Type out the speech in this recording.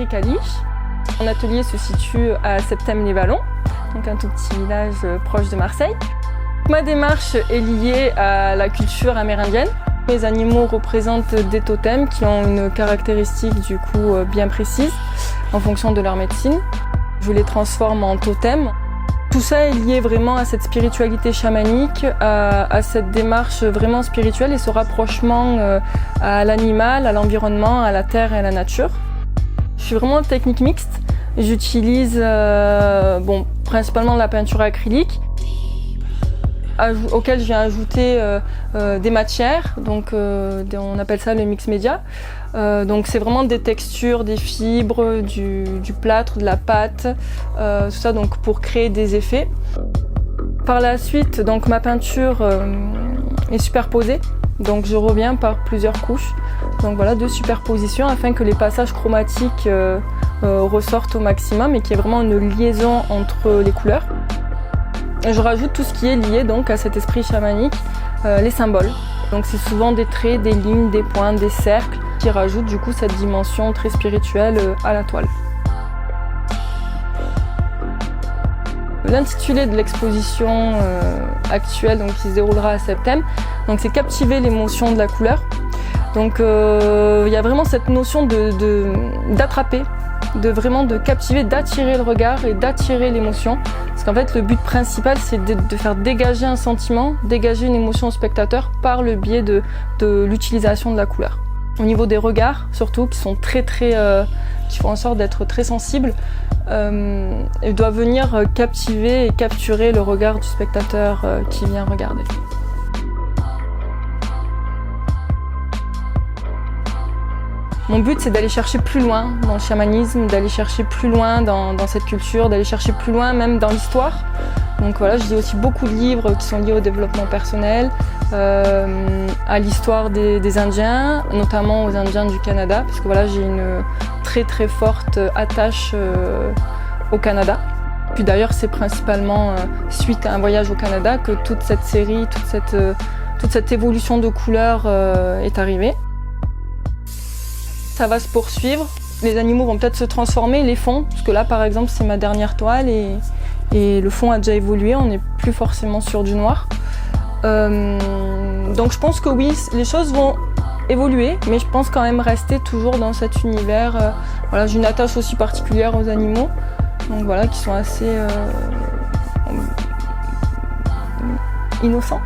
Ericaliche. Mon atelier se situe à Septèmes-les-Vallons, donc un tout petit village proche de Marseille. Ma démarche est liée à la culture amérindienne. Les animaux représentent des totems qui ont une caractéristique du coup bien précise en fonction de leur médecine. Je les transforme en totems. Tout ça est lié vraiment à cette spiritualité chamanique, à cette démarche vraiment spirituelle et ce rapprochement à l'animal, à l'environnement, à la terre et à la nature. Je suis vraiment en technique mixte. J'utilise principalement la peinture acrylique, auquel je viens ajouter des matières, donc on appelle ça le mix média. Donc c'est vraiment des textures, des fibres, du plâtre, de la pâte, tout ça donc pour créer des effets. Par la suite, donc ma peinture est superposée, donc je reviens par plusieurs couches. Donc voilà, de superposition afin que les passages chromatiques ressortent au maximum et qu'il y ait vraiment une liaison entre les couleurs. Je rajoute tout ce qui est lié donc à cet esprit chamanique, les symboles. Donc c'est souvent des traits, des lignes, des points, des cercles qui rajoutent du coup cette dimension très spirituelle à la toile. L'intitulé de l'exposition actuelle donc, qui se déroulera à Septèmes, donc c'est captiver l'émotion de la couleur. Donc il y a vraiment cette notion d'attraper, de captiver, d'attirer le regard et d'attirer l'émotion. Parce qu'en fait le but principal c'est de faire dégager un sentiment, dégager une émotion au spectateur par le biais de l'utilisation de la couleur. Au niveau des regards surtout qui sont qui font en sorte d'être très sensibles, ils doivent venir captiver et capturer le regard du spectateur qui vient regarder. Mon but, c'est d'aller chercher plus loin dans le chamanisme, d'aller chercher plus loin dans cette culture, d'aller chercher plus loin même dans l'histoire. Donc voilà, je lis aussi beaucoup de livres qui sont liés au développement personnel, à l'histoire des Indiens, notamment aux Indiens du Canada, parce que voilà, j'ai une très très forte attache au Canada. Puis d'ailleurs, c'est principalement suite à un voyage au Canada que toute cette série, toute cette évolution de couleurs est arrivée. Ça va se poursuivre, les animaux vont peut-être se transformer, les fonds, parce que là par exemple c'est ma dernière toile et le fond a déjà évolué, on n'est plus forcément sur du noir. Donc je pense que oui, les choses vont évoluer, mais je pense quand même rester toujours dans cet univers. Voilà, j'ai une attache aussi particulière aux animaux, donc voilà, qui sont assez innocents.